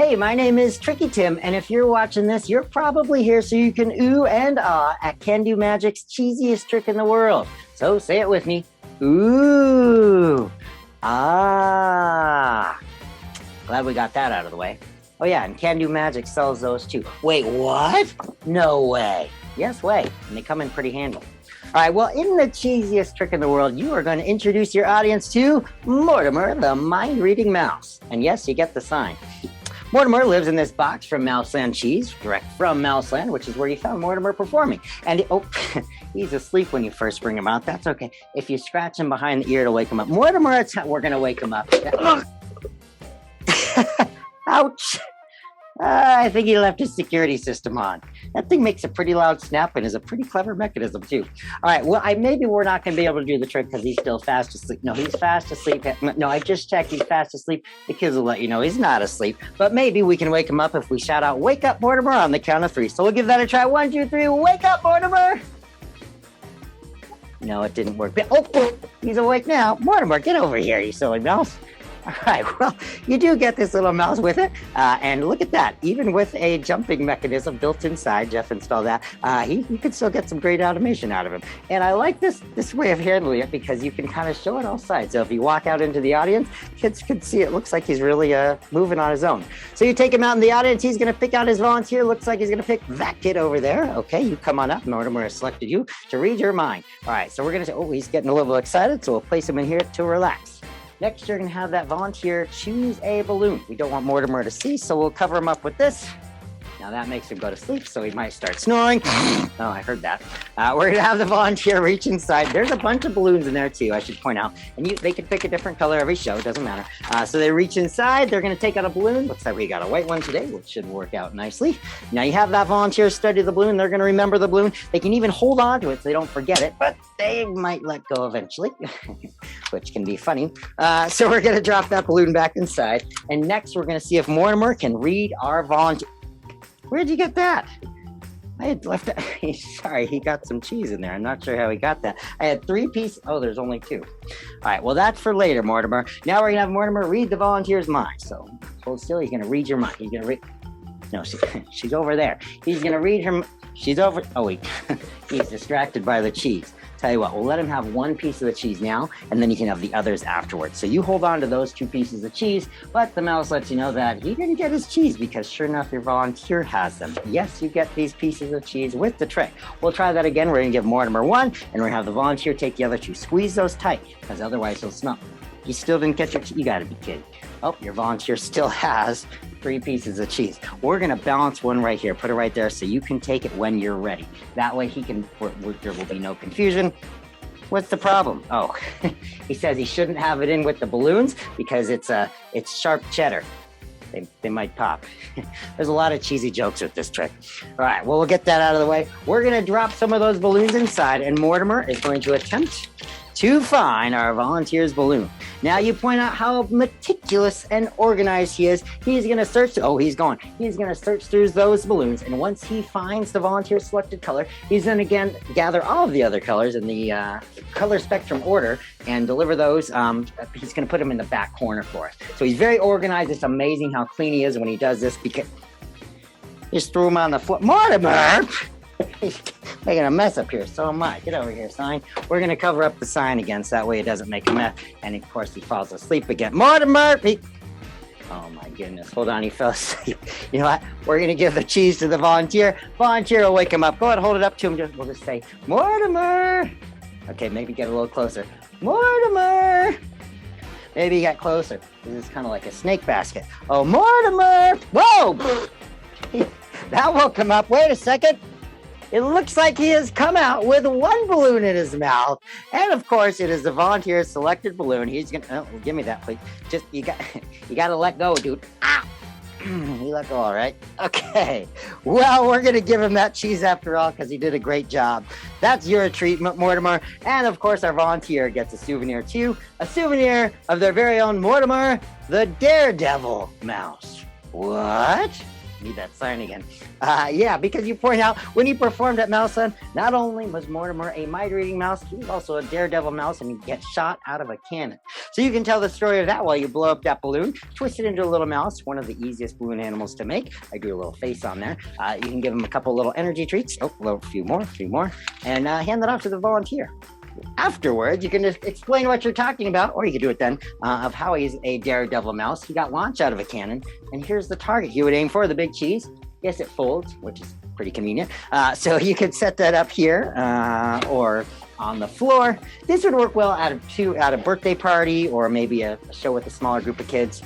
Hey, my name is Tricky Tim, and if you're watching this, you're probably here so you can ooh and ah at Can Do Magic's cheesiest trick in the world. So say it with me. Ooh, ah. Glad we got that out of the way. Oh yeah, and Can Do Magic sells those too. Wait, what? No way. Yes, way. And they come in pretty handy. All right, well, in the cheesiest trick in the world, you are going to introduce your audience to Mortimer, the mind-reading mouse. And yes, you get the sign. Mortimer lives in this box from Mouseland Cheese, direct from Mouseland, which is where you found Mortimer performing. And, he's asleep when you first bring him out. That's okay. If you scratch him behind the ear to wake him up. Mortimer, we're going to wake him up. Ouch. I think he left his security system on. That thing makes a pretty loud snap and is a pretty clever mechanism too. All right, well, maybe we're not going to be able to do the trick because he's still fast asleep. No, he's fast asleep. No, I just checked. He's fast asleep. The kids will let you know he's not asleep. But maybe we can wake him up if we shout out, "Wake up, Mortimer," on the count of 3. So we'll give that a try. 1, 2, 3. Wake up, Mortimer. No, it didn't work. Oh, he's awake now. Mortimer, get over here, you silly mouse. All right, well, you do get this little mouse with it, and look at that. Even with a jumping mechanism built inside, Jeff installed that, you can still get some great automation out of him. And I like this way of handling it because you can kind of show it all sides. So if you walk out into the audience, kids can see it looks like he's really moving on his own. So you take him out in the audience, he's going to pick out his volunteer. Looks like he's going to pick that kid over there. Okay, you come on up. Mortimer has selected you to read your mind. All right, so we're going to say, he's getting a little excited, so we'll place him in here to relax. Next, you're going to have that volunteer choose a balloon. We don't want Mortimer to see, so we'll cover him up with this. Now that makes him go to sleep, so he might start snoring. Oh, I heard that. We're going to have the volunteer reach inside. There's a bunch of balloons in there, too, I should point out. And they can pick a different color every show. It doesn't matter. So they reach inside. They're going to take out a balloon. Looks like we got a white one today, which should work out nicely. Now you have that volunteer study the balloon. They're going to remember the balloon. They can even hold on to it so they don't forget it, but they might let go eventually, which can be funny. So we're going to drop that balloon back inside. And next, we're going to see if Mortimer can read our volunteer. Where'd you get that? I had left it. Sorry, he got some cheese in there. I'm not sure how he got that. I had 3 pieces. Oh, there's only 2. All right, well, that's for later, Mortimer. Now we're going to have Mortimer read the volunteer's mind. So hold still. He's going to read your mind. He's going to read. No, she's over there. He's going to read her. She's over. Oh, wait. He's distracted by the cheese. Tell you what, we'll let him have 1 piece of the cheese now, and then you can have the others afterwards. So you hold on to those 2 pieces of cheese, but the mouse lets you know that he didn't get his cheese because sure enough, your volunteer has them. Yes, you get these pieces of cheese with the trick. We'll try that again. We're going to give Mortimer 1, and we're going to have the volunteer take the other 2. Squeeze those tight, because otherwise he'll smell. You still didn't get your cheese. You got to be kidding. Oh, your volunteer still has 3 pieces of cheese. We're going to balance one right here. Put it right there so you can take it when you're ready. That way there will be no confusion. What's the problem? Oh, he says he shouldn't have it in with the balloons because it's sharp cheddar. They might pop. There's a lot of cheesy jokes with this trick. All right, well, we'll get that out of the way. We're going to drop some of those balloons inside, and Mortimer is going to attempt to find our volunteer's balloon. Now you point out how meticulous and organized he is. He's going to search. Oh, he's gone. He's going to search through those balloons. And once he finds the volunteer selected color, he's going to again gather all of the other colors in the color spectrum order and deliver those. He's going to put them in the back corner for us. So he's very organized. It's amazing how clean he is when he does this because just threw him on the floor. Mortimer! He's making a mess up here. So am I. Get over here, sign. We're going to cover up the sign again so that way it doesn't make a mess. And of course, he falls asleep again. Mortimer! Oh my goodness. Hold on, he fell asleep. You know what? We're going to give the cheese to the volunteer. Volunteer will wake him up. Go ahead, hold it up to him. We'll just say, Mortimer! Okay, maybe get a little closer. Mortimer! Maybe he got closer. This is kind of like a snake basket. Oh, Mortimer! Whoa! That woke him up. Wait a second. It looks like he has come out with 1 balloon in his mouth. And of course, it is the volunteer's selected balloon. He's going to, give me that, please. Just, you got to let go, dude. Ah! He let go, all right? Okay. Well, we're going to give him that cheese after all because he did a great job. That's your treat, Mortimer. And of course, our volunteer gets a souvenir too. A souvenir of their very own Mortimer, the Daredevil mouse. What? Need that sign again. Yeah, because you point out when he performed at Mouse Hunt, not only was Mortimer a mind-reading mouse, he was also a daredevil mouse, and he gets shot out of a cannon. So you can tell the story of that while you blow up that balloon, twist it into a little mouse, one of the easiest balloon animals to make. I drew a little face on there. You can give him a couple little energy treats. Oh, a few more, and hand that off to the volunteer. Afterwards, you can just explain what you're talking about, or you could do it then, of how he's a daredevil mouse. He got launched out of a cannon, and here's the target he would aim for, the big cheese. Yes, it folds, which is pretty convenient. So you could set that up here, or on the floor. This would work well at a birthday party, or maybe a show with a smaller group of kids.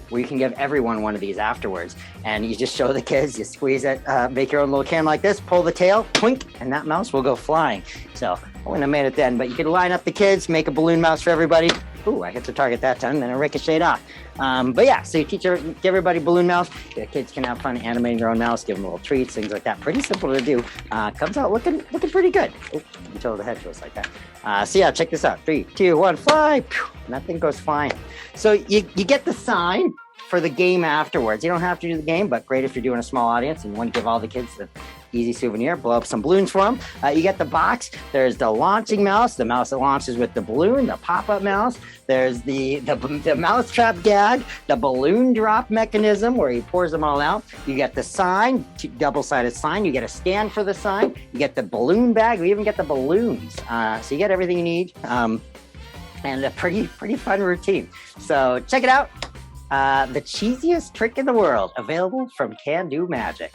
Where you can give everyone one of these afterwards. And you just show the kids, you squeeze it, make your own little can like this, pull the tail, twink, and that mouse will go flying. So I wouldn't have made it then, but you could line up the kids, make a balloon mouse for everybody. Ooh, I hit the target that time, then it ricocheted off. But yeah, so you give everybody balloon mouse. The kids can have fun animating their own mouse, give them little treats, things like that. Pretty simple to do. Comes out looking pretty good. Oh, until the head goes like that. So yeah, check this out. 3, 2, 1, fly. And that thing goes flying. So you get the sign for the game afterwards. You don't have to do the game, but great if you're doing a small audience and you want to give all the kids the easy souvenir, blow up some balloons for them. You get the box. There's the launching mouse, the mouse that launches with the balloon, the pop-up mouse. There's the mouse trap gag, the balloon drop mechanism where he pours them all out. You get the sign, double-sided sign. You get a stand for the sign. You get the balloon bag. We even get the balloons. So you get everything you need. And a pretty fun routine. So check it out. The cheesiest trick in the world, available from Can Do Magic.